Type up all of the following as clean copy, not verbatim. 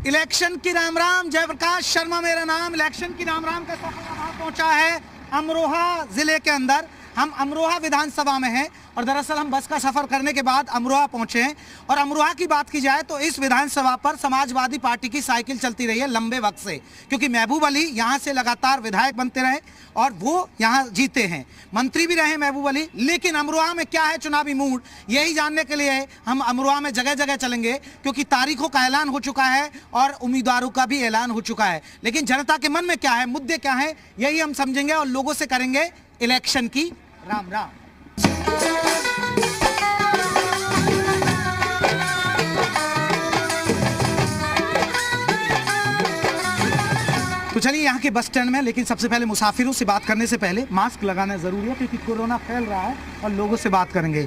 Election की राम राम। जयप्रकाश शर्मा मेरा नाम। इलेक्शन की राम राम का सफर पहुंचा है अमरोहा जिले के अंदर। हम अमरोहा विधानसभा में हैं और दरअसल हम बस का सफर करने के बाद अमरोहा पहुंचे हैं। और अमरोहा की बात की जाए तो इस विधानसभा पर समाजवादी पार्टी की साइकिल चलती रही है लंबे वक्त से, क्योंकि महबूब अली यहां से लगातार विधायक बनते रहे और वो यहां जीते हैं, मंत्री भी रहे महबूब अली। लेकिन अमरोहा में क्या है चुनावी मूड, यही जानने के लिए हम अमरोहा में जगह जगह चलेंगे, क्योंकि तारीखों का ऐलान हो चुका है और उम्मीदवारों का भी ऐलान हो चुका है। लेकिन जनता के मन में क्या है, मुद्दे क्या है, यही हम समझेंगे और लोगों से करेंगे इलेक्शन की राम राम। तो चलिए यहाँ के बस स्टैंड में, लेकिन सबसे पहले मुसाफिरों से बात करने से पहले मास्क लगाना जरूरी है, क्योंकि कोरोना फैल रहा है और लोगों से बात करेंगे।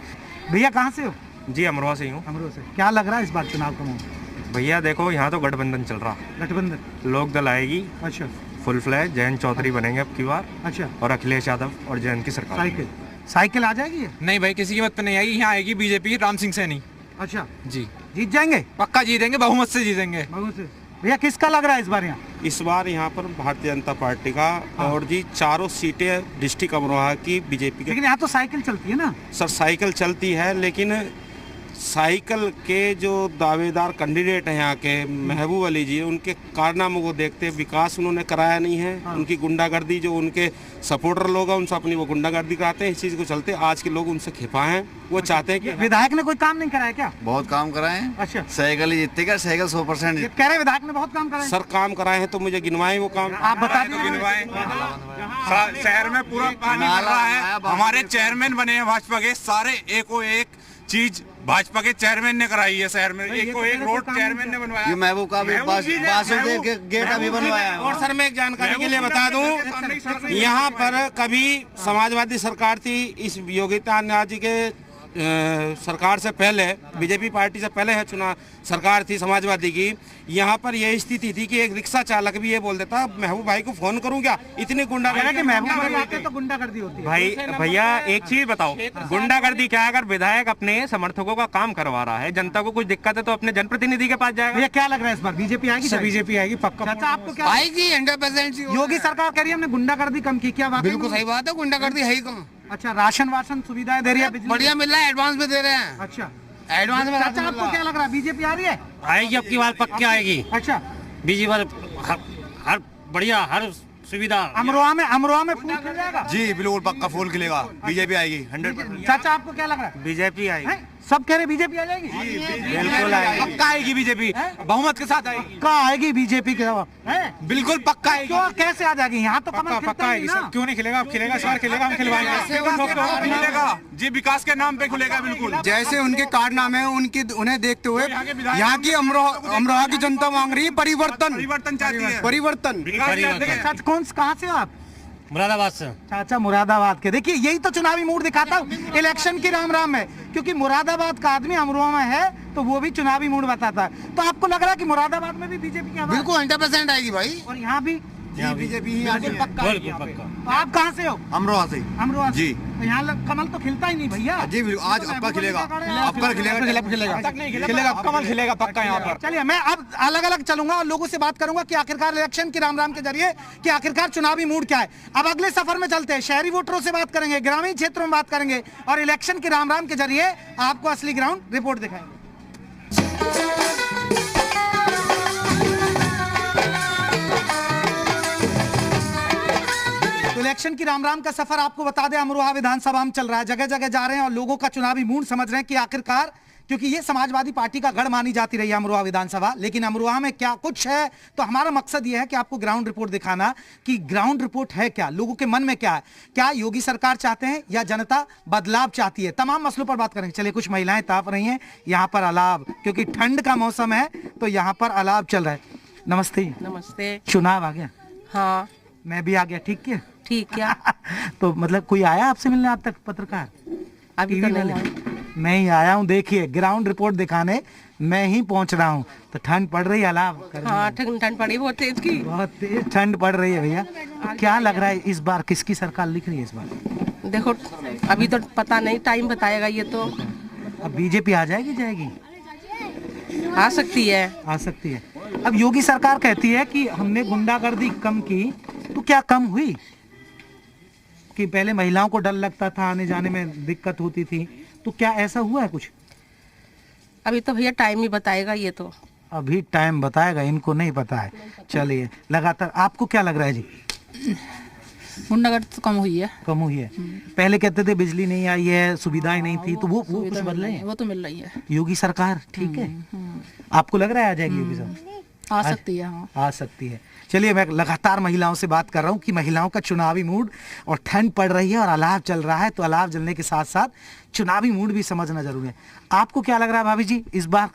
भैया कहाँ से हो? जी अमरोहा से ही हूँ। अमरोहा से। क्या लग रहा है इस बार चुनाव का माहौल? भैया देखो यहाँ तो गठबंधन चल रहा। गठबंधन? लोक दल आएगी। अच्छा। फुल फ्लैग जयंत चौधरी बनेंगे अब की बार। अच्छा। और अखिलेश यादव और जयंत की सरकार। साइकिल आ जाएगी? नहीं भाई, किसी की मत पे नहीं आएगी। यहाँ आएगी बीजेपी, राम सिंह सैनी। अच्छा जी। जीत जाएंगे? पक्का जीतेंगे, बहुमत से जीतेंगे। बहुमत से। भैया किसका लग रहा है इस बार यहाँ? इस बार यहाँ पर भारतीय जनता पार्टी का। और जी चारों सीटें डिस्ट्रिक्ट अमरोहा की बीजेपी के। लेकिन यहाँ तो साइकिल चलती है ना? सर साइकिल चलती है, लेकिन साइकिल के जो दावेदार कैंडिडेट हैं यहाँ के महबूब अली जी, उनके कारनामों को देखते विकास उन्होंने कराया नहीं है। उनकी गुंडागर्दी, जो उनके सपोर्टर लोग हैं उनसे अपनी वो गुंडागर्दी कराते हैं। इस चीज़ को चलते आज के लोग उनसे खिपा हैं। वो चाहते हैं कि विधायक ने कोई काम नहीं कराया क्या? बहुत काम कराए हैं। अच्छा। साइकिल ही जीतते क्या? साइकिल 100% कह रहे विधायक ने बहुत काम कराया। सर काम कराए हैं तो मुझे गिनवाएं वो काम। आप बता दीजिए। शहर में पूरा पानी भर रहा है। हमारे चेयरमैन बने हैं भाजपा के, सारे एको एक चीज भाजपा के चेयरमैन ने कराई है। शहर में एक रोड चेयरमैन ने बनवाया। ये महबूब का भी बासुदेव के गेट अभी बनवाया है। और सर मैं एक जानकारी के लिए बता दूं, यहाँ पर कभी समाजवादी सरकार थी। इस योगी आदित्यनाथ जी के सरकार से पहले, बीजेपी पार्टी से पहले है चुनाव सरकार थी समाजवादी की, यहाँ पर यह स्थिति थी कि एक रिक्शा चालक भी ये बोल देता महबूब भाई को फोन करूं क्या, इतनी गुंडागर्दी। महबूब भाई आते तो गुंडागर्दी होती है। भाई भैया एक चीज बताओ, गुंडागर्दी क्या है? अगर विधायक अपने समर्थकों का काम करवा रहा है, जनता को कुछ दिक्कत है तो अपने जनप्रतिनिधि के पास जाएगा। ये क्या लग रहा है इस बार बीजेपी आएगी? बीजेपी आएगी पक्का। चाचा आपको क्या आएगी? 100% योगी सरकार कह रही है हमने गुंडागर्दी कम की, क्या बात? बिल्कुल सही बात है, गुंडागर्दी है ही कम। अच्छा, राशन वाशन सुविधाएं दे रही है, बढ़िया मिल रहा है, एडवांस में दे रहे हैं। अच्छा, एडवांस में। चाचा आपको क्या लग रहा है बीजेपी आ रही है? आएगी अब की बार, पक्की आएगी। अच्छा, बीजेपी हर बढ़िया हर सुविधा। अमरोहा में फूल खिल जाएगा? जी बिल्कुल पक्का फूल खिलेगा। बीजेपी आएगी 100%। चाचा आपको क्या लग रहा है? बीजेपी आएगी। सब कह रहे बीजेपी आ जाएगी? बिल्कुल आएगी। पक्का आएगी बीजेपी, बहुमत के साथ आएगी। पक्का आएगी बीजेपी के जवाब? बिल्कुल पक्का आएगी। क्यों, कैसे आ जाएगी? यहाँ तो कमल खिलता ही ना। क्यों नहीं खिलेगा? अब खिलेगा, सर खिलेगा, हम खिलवाएंगे। खिलेगा जी, विकास के नाम पे खुलेगा बिल्कुल। जैसे उनके कारनामे उन्हें देखते हुए यहाँ की अमरोहा की जनता मांग रही है परिवर्तन चाहती है। परिवर्तन। सच कौन, कहाँ से हो आप? मुरादाबाद से। चाचा मुरादाबाद के। देखिए यही तो चुनावी मूड दिखाता हूँ इलेक्शन की राम राम में, क्योंकि मुरादाबाद का आदमी अमरोहा में है तो वो भी चुनावी मूड बताता है। तो आपको लग रहा है कि मुरादाबाद में भी बीजेपी की आवाज? बिल्कुल 100% आएगी भाई। और यहाँ भी बीजेपी ही आगे पक्का। तो आप कहाँ से हो? अमरोहा से। अमरोहा जी। तो यहाँ कमल तो खिलता ही नहीं भैया। जी बिल्कुल, आज आपका खिलेगा, आपका खिलेगा, कमल खिलेगा पक्का यहाँ पर। चलिए मैं अब अलग अलग चलूंगा और लोगों से बात करूंगा कि आखिरकार इलेक्शन की राम राम के जरिए कि आखिरकार चुनावी मूड क्या है। अब अगले सफर में चलते हैं, शहरी वोटरों से बात करेंगे, ग्रामीण क्षेत्रों में बात करेंगे और इलेक्शन की राम राम के जरिए आपको असली ग्राउंड रिपोर्ट दिखाएंगे। तो इलेक्शन की राम राम का सफर आपको बता दें अमरोहा विधानसभा में चल रहा है। जगह जगह जा रहे हैं और लोगों का चुनावी मूड समझ रहे हैं कि आखिरकार, क्योंकि ये समाजवादी पार्टी का गढ़ मानी जाती रही है अमरोहा विधानसभा, लेकिन अमरोहा में क्या कुछ है। तो हमारा मकसद ये है कि आपको ग्राउंड रिपोर्ट दिखाना कि ग्राउंड रिपोर्ट है क्या, लोगों के मन में क्या है, क्या योगी सरकार चाहते हैं या जनता बदलाव चाहती है। तमाम मसलों पर बात करेंगे। चलिए कुछ महिलाएं ताप रही हैं यहाँ पर अलाव, क्योंकि ठंड का मौसम है तो यहाँ पर अलाव चल रहा है। नमस्ते। नमस्ते। चुनाव आ गया? हाँ मैं भी आ गया। ठीक क्या? ठीक क्या? तो मतलब कोई आया आपसे मिलने आज तक, पत्रकार? अभी तो नहीं आया। मैं ही आया हूँ। देखिए ग्राउंड रिपोर्ट दिखाने मैं ही पहुँच रहा हूँ। तो ठंड पड़ रही है अलाव? हाँ ठंड पड़ी बहुत तेज की। बहुत तेज ठंड पड़ रही है भैया। तो क्या लग रहा है इस बार किसकी सरकार लिख रही है इस बार? देखो अभी तो पता नहीं, टाइम बताएगा ये तो। अब बीजेपी आ जाएगी? जाएगी? आ सकती है। आ सकती है। अब योगी सरकार कहती है कि हमने गुंडागर्दी कम की, तो क्या कम हुई? कि पहले महिलाओं को डर लगता था, आने जाने में दिक्कत होती थी, तो क्या ऐसा हुआ है कुछ? अभी तो भैया टाइम ही बताएगा ये तो। अभी टाइम बताएगा, इनको नहीं पता है। चलिए, लगातार आपको क्या लग रहा है जी? गुंडागर्दी तो कम हुई है। कम हुई है। पहले कहते थे बिजली नहीं आई है, सुविधाएं नहीं थी, तो वो कुछ बदले हैं? वो तो मिल रही है। योगी सरकार ठीक है। आपको लग रहा है आ जाएगी योगी सरकार? आ सकती है, हाँ। आ सकती है। चलिए, मैं लगातार महिलाओं से बात कर रहा हूँ कि महिलाओं का चुनावी मूड, और ठंड पड़ रही है और अलाव चल रहा है, तो अलाव जलने के साथ साथ चुनावी मूड भी समझना जरूरी है। आपको क्या लग रहा है भाभी जी इस बार?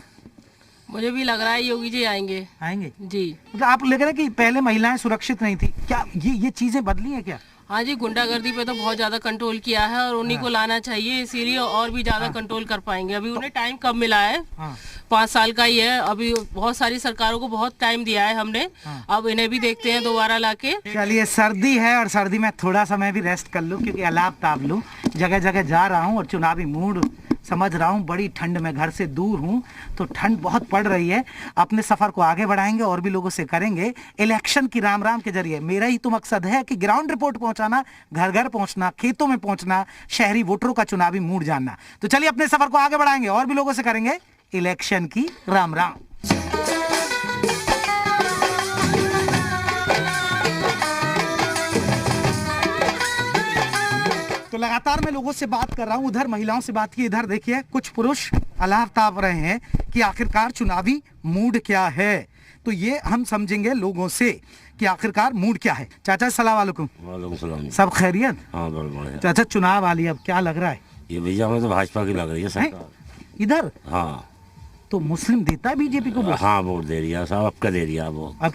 मुझे भी लग रहा है योगी जी आएंगे। आएंगे जी। मतलब आप लग रहा है कि पहले महिलाएं सुरक्षित नहीं थी, क्या ये चीजें बदली है क्या? हाँ जी, गुंडागर्दी पे तो बहुत ज्यादा कंट्रोल किया है और उन्हीं को लाना चाहिए, इसीलिए और भी ज्यादा कंट्रोल कर पाएंगे। अभी उन्हें टाइम कम मिला है, 5 साल का ही है। अभी बहुत सारी सरकारों को बहुत टाइम दिया है हमने, अब इन्हें भी देखते हैं दोबारा लाके। चलिए, सर्दी है और सर्दी में थोड़ा सा मैं भी रेस्ट कर लूँ, क्योंकि अलाव ताप लूँ। जगह जगह जा रहा हूँ और चुनावी मूड समझ रहा हूँ। बड़ी ठंड में घर से दूर हूँ, तो ठंड बहुत पड़ रही है। अपने सफर को आगे बढ़ाएंगे और भी लोगों से करेंगे। इलेक्शन की राम राम के जरिए मेरा ही तो मकसद है कि ग्राउंड रिपोर्ट पहुंचाना, घर घर पहुंचना, खेतों में पहुंचना, शहरी वोटरों का चुनावी मूड जानना। तो चलिए, अपने सफर को आगे बढ़ाएंगे और भी लोगों से करेंगे इलेक्शन की राम राम। तो लगातार मैं लोगों से बात कर रहा हूं, उधर महिलाओं से बात की, इधर देखिए कुछ पुरुष अलाव ताप रहे हैं कि आखिरकार चुनावी मूड क्या है। तो ये हम समझेंगे लोगों से कि आखिरकार मूड क्या है। चाचा सलाम वालेकुम। वालेकुम सलाम। सब खैरियत? हाँ बढ़िया। चाचा, चुनाव वाली अब क्या लग रहा है? ये भैया हमें तो भाजपा की लग रही है सरकार इधर। हाँ। तो मुस्लिम देता है बीजेपी को वोट? हाँ, वोट दे रही है साहब। अब का दे रही है वो? अब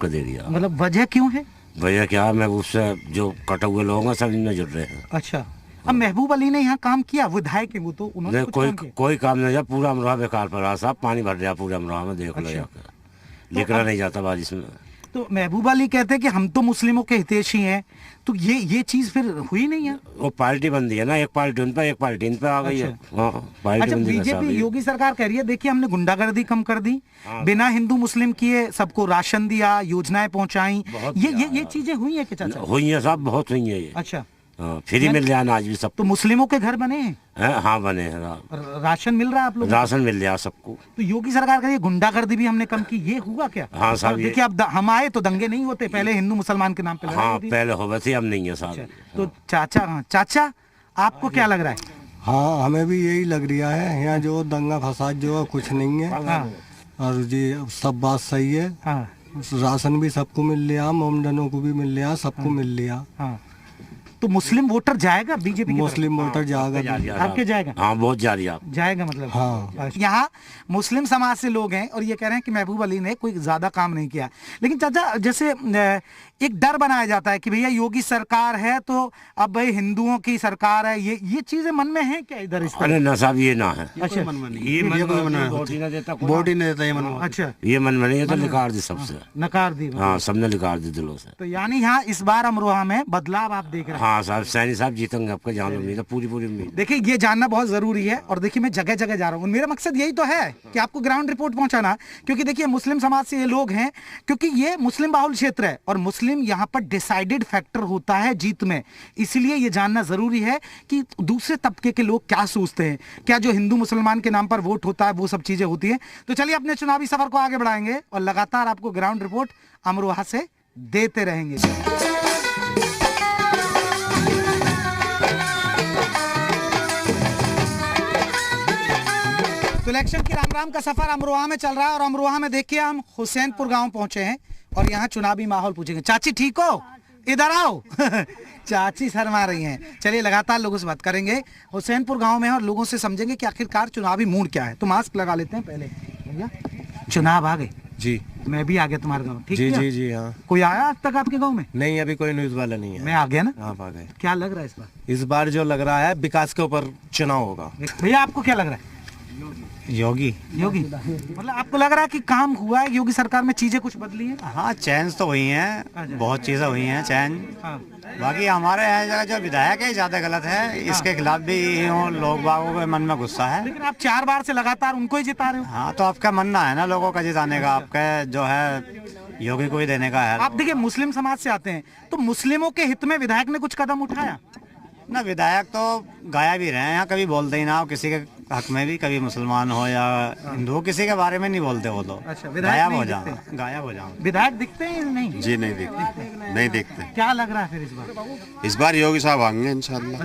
का दे रही है। मतलब वजह क्यों है? भैया क्या, मैं उससे जो कटे हुए लोग हैं सब इनमें जुड़ रहे हैं। अच्छा, अब महबूब अली ने यहाँ काम किया, विधायक है वो, तो उन्होंने कोई काम नहीं किया। पूरा अमरोहा बेकार पड़ा साहब, पानी भर गया पूरे अमरोहा में, देख लो जाकर। निकला नहीं जाता बारिश में। तो महबूब अली कहते हैं कि हम तो मुस्लिमों के हितैषी हैं, तो ये चीज फिर हुई नहीं है। वो पार्टी बंदी है ना, एक पार्टी उन पर एक पार्टी इन पे आ गई है। अच्छा, बीजेपी योगी सरकार कह रही है देखिए हमने गुंडागर्दी कम कर दी, बिना हिंदू मुस्लिम किए सबको राशन दिया, योजनाएं पहुंचाई, ये चीजें हुई है कि चाचा? हुई है साहब, बहुत हुई है ये। अच्छा, फ्री मिल रहा है आज भी सब। तो मुस्लिमों के घर बने हैं? हाँ बने हैं। राशन मिल रहा है आप लोग? राशन मिल रहा सबको। तो योगी सरकार का ये गुंडागर्दी भी हमने कम की, ये हुआ क्या? हाँ साहब, देखिए अब हम आए तो दंगे नहीं होते, पहले हिंदू मुसलमान के नाम पे लड़ाई हाँ पहले हो थे, अब नहीं है साहब। तो चाचा आपको क्या लग रहा है? हाँ, हमें भी यही लग रहा है। यहाँ जो दंगा फसाद जो है कुछ नहीं है, और जी सब बात सही है। राशन भी सबको मिल रहा, मोमडनों को भी मिल रहा, सबको मिल रहा। तो मुस्लिम वोटर जाएगा बीजेपी? मुस्लिम वोटर जाएगा आपके जाएगा? हाँ बहुत जाएगा मतलब। हाँ। यहाँ मुस्लिम समाज से लोग हैं और ये कह रहे हैं कि महबूब अली ने कोई ज्यादा काम नहीं किया। लेकिन चाचा, जैसे एक डर बनाया जाता है कि भैया योगी सरकार है तो अब भाई हिंदुओं की सरकार है, ये चीजें मन में है क्या इधर? अरे ना साहब, ये ना है। अच्छा, ये वोट ही नहीं देता ये मन। अच्छा, ये मन में नहीं है तो निकाल दी सबसे, नकार दी। हाँ, सबने निकाल दी दिलों से। तो यानी यहाँ इस बार अमरोहा में बदलाव आप देख रहे हैं? हाँ साहब, सैनी साहब जीतेंगे, आपका जान उम्मीद है, पूरी उम्मीद। देखिए, ये जानना बहुत जरूरी है और देखिए मैं जगह जगह जा रहा हूँ, मेरा मकसद यही तो है कि आपको ग्राउंड रिपोर्ट पहुंचाना, क्योंकि देखिए मुस्लिम समाज से ये लोग हैं, क्योंकि ये मुस्लिम बाहुल क्षेत्र है और मुस्लिम यहाँ पर डिसाइडेड फैक्टर होता है जीत में। इसलिए ये जानना जरूरी है कि दूसरे तबके के लोग क्या सोचते हैं, क्या जो हिंदू मुसलमान के नाम पर वोट होता है वो सब चीजें होती है। तो चलिए अपने चुनावी सफर को आगे बढ़ाएंगे और लगातार आपको ग्राउंड रिपोर्ट अमरोहा से देते रहेंगे। तो इलेक्शन की राम राम का सफर अमरोहा में चल रहा है और अमरोहा में देखिए हम हुसैनपुर गांव पहुंचे हैं और यहाँ चुनावी माहौल पूछेंगे। चाची ठीक हो? इधर आओ। चाची शर्मा रही हैं। चलिए लगातार लोगों से बात करेंगे, हुसैनपुर गांव में और लोगों से समझेंगे कि आखिरकार चुनावी मूड क्या है। तो मास्क लगा लेते हैं पहले। भैया, चुनाव आ गए? जी, मैं भी आ गया तुम्हारे गाँव। ठीक जी जी जी हाँ। कोई आया आज तक आपके गाँव में? नहीं, अभी कोई न्यूज वाला नहीं है। मैं आ गया ना? आप आ गए। क्या लग रहा है इस बार? इस बार जो लग रहा है विकास के ऊपर चुनाव होगा। भैया आपको क्या लग रहा है? योगी मतलब आपको लग रहा है कि काम हुआ है योगी सरकार में, चीजें कुछ बदली हैं? हाँ, चेंज तो हुई हैं, बहुत चीजें हुई हैं चेंज। बाकी हमारे यहाँ जगह जो विधायक है ज्यादा गलत है, इसके खिलाफ भी लोग बागों के मन में गुस्सा है। लेकिन आप 4 बार से लगातार उनको ही जिता रहे हो। हाँ, तो आपका मानना है ना लोगों का जिताने का, आपका जो है योगी को ही देने का है। आप देखिए मुस्लिम समाज से आते हैं, तो मुस्लिमों के हित में विधायक ने कुछ कदम उठाया? ना, विधायक तो गाया भी रहे हैं, यहाँ कभी बोलते ही ना हो किसी के हक में भी, कभी मुसलमान हो या हिंदू, किसी के बारे में नहीं बोलते वो लोग। अच्छा, गायब हो जाओ। विधायक दिखते हैं नहीं? जी नहीं दिखते, नहीं दिखते। क्या लग रहा है फिर इस बार योगी साहब आएंगे इंशाल्लाह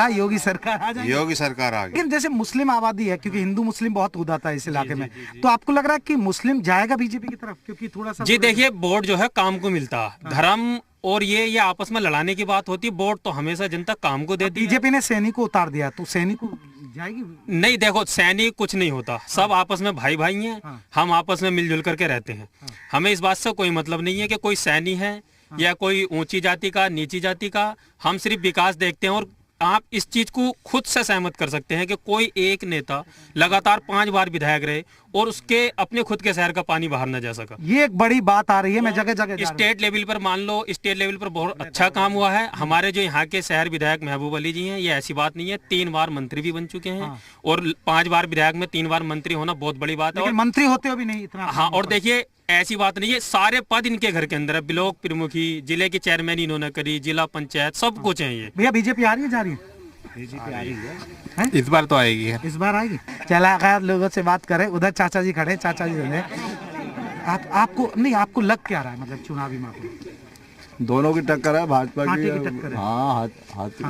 योगी सरकार आ जाएगी। योगी सरकार आ गई। लेकिन जैसे मुस्लिम आबादी है, क्योंकि हिंदू मुस्लिम बहुत होता था इस इलाके में, तो आपको लग रहा है कि मुस्लिम जाएगा बीजेपी की तरफ? क्योंकि थोड़ा सा जी देखिए, वोट जो है काम को मिलता, धर्म और ये आपस में लड़ाने की बात होती है। वोट तो हमेशा जनता काम को देती है। बीजेपी ने सैनिक को उतार दिया, तो सैनिक को जाएगी? नहीं, देखो सैनिक कुछ नहीं होता, सब आपस में भाई भाई हैं। हम आपस में मिलजुल करके रहते हैं। हमें इस बात से कोई मतलब नहीं है कि कोई सैनिक है या कोई ऊंची जाति का, नीची जाति का। हम सिर्फ विकास देखते हैं। और आप इस चीज को खुद से सहमत कर सकते हैं कि कोई एक नेता लगातार 5 बार विधायक रहे और उसके अपने खुद के शहर का पानी बाहर न जा सका। ये एक बड़ी बात आ रही है। मैं जगह जगह स्टेट लेवल पर मान लो, स्टेट लेवल पर बहुत अच्छा काम हुआ है। हमारे जो यहाँ के शहर विधायक महबूब अली जी हैं, ये ऐसी बात नहीं है, 3 बार मंत्री भी बन चुके हैं। और 5 बार विधायक में 3 बार मंत्री होना बहुत बड़ी बात है। और मंत्री होते हो भी नहीं इतना। हाँ, और देखिए ऐसी बात नहीं है, सारे पद इनके घर के अंदर है। ब्लॉक प्रमुखी, जिले की चेयरमैन इन्होंने करी, जिला पंचायत, सब कुछ है ये। भैया बीजेपी आ रही है, जा रही है? बीजेपी आ रही है, इस बार तो आएगी। इस बार आएगी। चला खैर, लोगों से बात करें। उधर चाचा जी खड़े, चाचा जी ने आपको नहीं, आपको लग क्या रहा है मतलब चुनावी माहौल? दोनों की टक्कर है, भाजपा की टक्कर है। हाँ,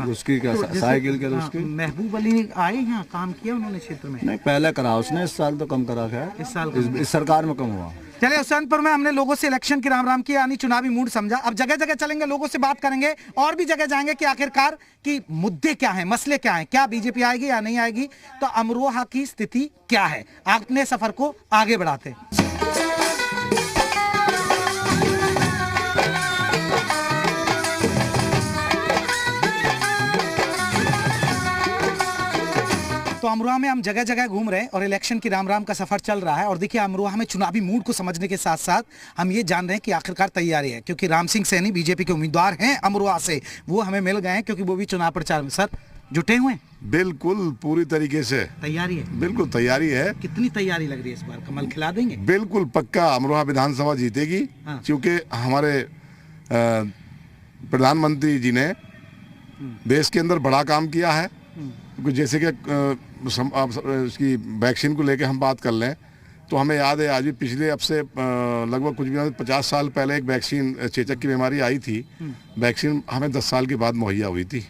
उसकी क्या साइकिल के उसकी। महबूब अली आए यहाँ, काम किया उन्होंने क्षेत्र में? नहीं, पहले करा उसने, इस साल तो कम करा है। इस साल इस सरकार में कम हुआ। चलिए, हुसैनपुर में हमने लोगों से इलेक्शन की राम की यानी चुनावी मूड समझा। अब जगह जगह चलेंगे, लोगों से बात करेंगे और भी जगह जाएंगे कि आखिरकार कि मुद्दे क्या हैं, मसले क्या हैं, क्या बीजेपी आएगी या नहीं आएगी, तो अमरोहा की स्थिति क्या है। अपने सफर को आगे बढ़ाते हैं। तो अमरोहा में हम जगह जगह घूम रहे हैं और इलेक्शन की राम का सफर चल रहा है। और देखिए, अमरोहा में चुनावी मूड को समझने के साथ साथ हम ये जान रहे हैं कि आखिरकार तैयारी है, क्योंकि राम सिंह सैनी बीजेपी के उम्मीदवार हैं अमरोहा से, वो हमें मिल गए हैं, क्योंकि वो भी चुनाव प्रचार में। सर, जुटे हुए हैं? बिल्कुल, पूरी तरीके से तैयारी है। बिल्कुल तैयारी है। कितनी तैयारी लग रही है इस बार? कमल खिला देंगे? बिल्कुल पक्का अमरोहा विधानसभा जीतेगी। क्योंकि हमारे प्रधानमंत्री जी ने देश के अंदर बड़ा काम किया है। जैसे कि इसकी वैक्सीन को लेकर हम बात कर लें तो हमें याद है, आज भी पिछले अब से लगभग कुछ भी 50 साल पहले एक वैक्सीन, चेचक की बीमारी आई थी। वैक्सीन हमें 10 साल के बाद मुहैया हुई थी।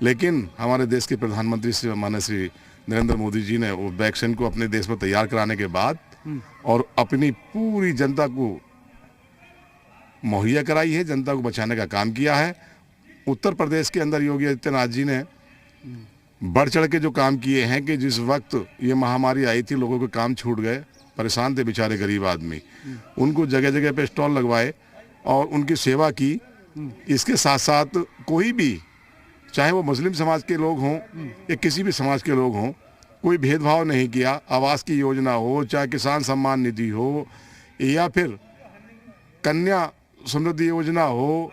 लेकिन हमारे देश के प्रधानमंत्री श्री माननीय श्री नरेंद्र मोदी जी ने वो वैक्सीन को अपने देश में तैयार कराने के बाद और अपनी पूरी जनता को मुहैया कराई है, जनता को बचाने का काम किया है। उत्तर प्रदेश के अंदर योगी आदित्यनाथ जी ने बढ़ चढ़ के जो काम किए हैं कि जिस वक्त ये महामारी आई थी, लोगों के काम छूट गए, परेशान थे बेचारे गरीब आदमी, उनको जगह जगह पे स्टॉल लगवाए और उनकी सेवा की। इसके साथ साथ कोई भी, चाहे वो मुस्लिम समाज के लोग हों या किसी भी समाज के लोग हों, कोई भेदभाव नहीं किया। आवास की योजना हो, चाहे किसान सम्मान निधि हो, या फिर कन्या समृद्धि योजना हो,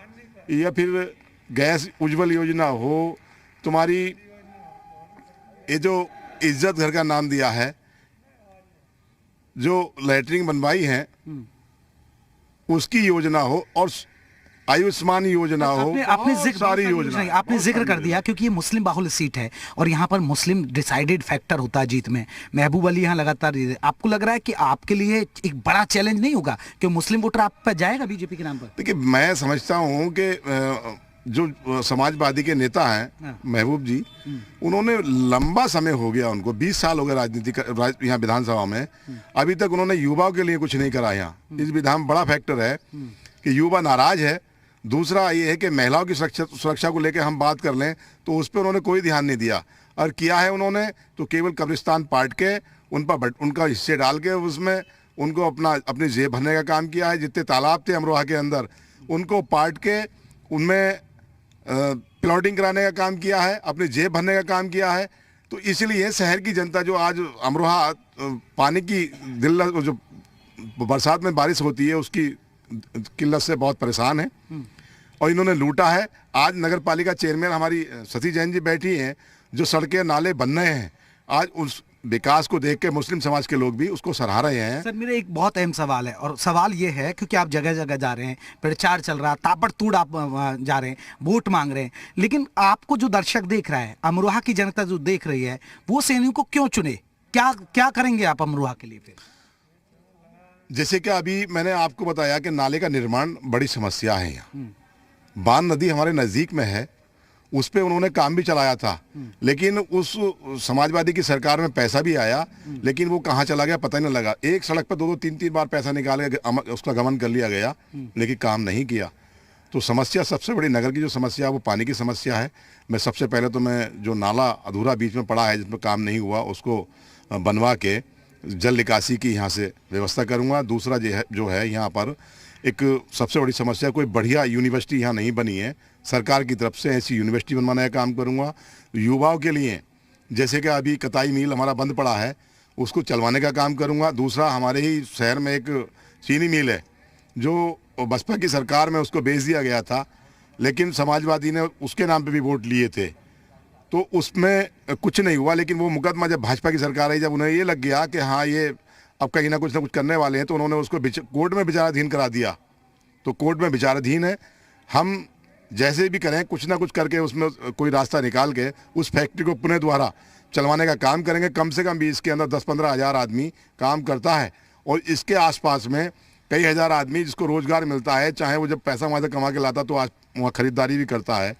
या फिर गैस उज्जवल योजना हो, तुम्हारी ये जो इज्जत घर का नाम दिया है, जो लैटरिन बनवाई है उसकी योजना हो, और आयुष्मान योजना हो, आपने सारी योजना आपने जिक्र कर दिया, क्योंकि ये मुस्लिम बाहुल सीट है और यहाँ पर मुस्लिम डिसाइडेड फैक्टर होता है जीत में। महबूब अली यहाँ लगातार, आपको लग रहा है कि आपके लिए एक बड़ा चैलेंज नहीं होगा कि मुस्लिम वोटर आप पर जाएगा बीजेपी के नाम पर? देखिए, मैं समझता हूँ कि जो समाजवादी के नेता हैं महबूब जी, उन्होंने लंबा समय हो गया, उनको 20 साल हो गए राजनीति यहाँ विधानसभा में, अभी तक उन्होंने युवाओं के लिए कुछ नहीं करा। यहाँ इस विधान बड़ा फैक्टर है कि युवा नाराज है। दूसरा ये है कि महिलाओं की सुरक्षा को लेकर हम बात कर लें तो उस पर उन्होंने कोई ध्यान नहीं दिया, और किया है उन्होंने तो केवल कब्रिस्तान पाट के उन पर उनका हिस्से डाल के उसमें उनको अपनी जेब भरने का काम किया है। जितने तालाब थे अमरोहा के अंदर, उनको पाट के उनमें प्लॉटिंग कराने का काम किया है, अपनी जेब भरने का काम किया है। तो इसलिए शहर की जनता जो आज अमरोहा पानी की जो बरसात में बारिश होती है उसकी किल्लत से बहुत परेशान है और इन्होंने लूटा है। आज नगर पालिका चेयरमैन हमारी सती जैन जी बैठी हैं, जो सड़कें नाले बन रहे हैं, आज उस विकास को देख के मुस्लिम समाज के लोग भी उसको सराह रहे हैं। सर मेरा एक बहुत अहम सवाल है, और सवाल ये है क्योंकि आप जगह जगह जा रहे हैं, प्रचार चल रहा, ताबड़तोड़ आप जा रहे हैं, वोट मांग रहे हैं, लेकिन आपको जो दर्शक देख रहा है, अमरोहा की जनता जो देख रही है, वो सैनियों को क्यों चुने? क्या करेंगे आप अमरोहा के लिए फिर? जैसे कि अभी मैंने आपको बताया कि नाले का निर्माण बड़ी समस्या है यहाँ। बान नदी हमारे नज़दीक में है, उस पे उन्होंने काम भी चलाया था, लेकिन उस समाजवादी की सरकार में पैसा भी आया, लेकिन वो कहाँ चला गया पता ही नहीं लगा। एक सड़क पर 2-2 3-3 बार पैसा निकाल के उसका गमन कर लिया गया, लेकिन काम नहीं किया। तो समस्या सबसे बड़ी नगर की जो समस्या है वो पानी की समस्या है। मैं सबसे पहले तो मैं जो नाला अधूरा बीच में पड़ा है जिसमें काम नहीं हुआ उसको बनवा के जल निकासी की यहाँ से व्यवस्था करूँगा। दूसरा जो है यहाँ पर एक सबसे बड़ी समस्या, कोई बढ़िया यूनिवर्सिटी यहाँ नहीं बनी है, सरकार की तरफ से ऐसी यूनिवर्सिटी बनवाने का काम करूँगा। युवाओं के लिए जैसे कि अभी कताई मिल हमारा बंद पड़ा है, उसको चलवाने का काम करूँगा। दूसरा, हमारे ही शहर में एक चीनी मिल है जो बसपा की सरकार में उसको बेच दिया गया था, लेकिन समाजवादी ने उसके नाम पे भी वोट लिए थे, तो उसमें कुछ नहीं हुआ। लेकिन वो मुकदमा जब भाजपा की सरकार आई, जब उन्हें ये लग गया कि हाँ ये अब कहीं ना कुछ करने वाले हैं, तो उन्होंने उसको कोर्ट में विचाराधीन करा दिया। तो कोर्ट में विचाराधीन है, हम जैसे भी करें कुछ ना कुछ करके उसमें कोई रास्ता निकाल के उस फैक्ट्री को पुनः द्वारा चलवाने का काम करेंगे। कम से कम भी इसके अंदर 10-15 हज़ार आदमी काम करता है और इसके आसपास में कई हज़ार आदमी जिसको रोजगार मिलता है, चाहे वो जब पैसा वहाँ से कमा के लाता तो आज वहाँ खरीदारी भी करता है।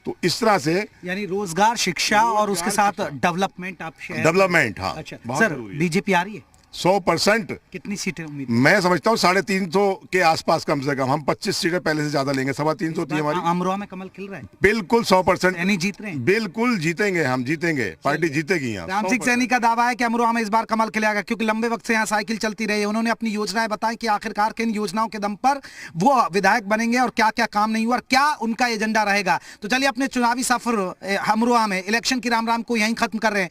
तो इस तरह से यानी रोजगार, शिक्षा और उसके साथ डेवलपमेंट, आप डेवलपमेंट, हाँ। अच्छा सर, बीजेपी आ रही है 100%। कितनी सीटें उम्मीद? मैं समझता हूँ 350 के आसपास, कम से कम हम 25 सीटें पहले से ज्यादा लेंगे। 350 थी हमारी। अमरोहा में कमल खिल रहा है बिल्कुल 100%। सैनी जीत रहे हैं? बिल्कुल जीतेंगे, हम जीतेंगे, पार्टी जीतेगी यहाँ। राम सिंह सैनी का दावा है कि अमरोहा में इस बार कमल खिलेगा, क्योंकि लंबे वक्त से यहाँ साइकिल चलती रही है। उन्होंने अपनी योजनाएं बताई कि आखिरकार किन योजनाओं के दम पर वो विधायक बनेंगे और क्या क्या काम नहीं हुआ और क्या उनका एजेंडा रहेगा। तो चलिए अपने चुनावी सफर अमरोहा में इलेक्शन की राम राम को यहीं खत्म कर रहे हैं।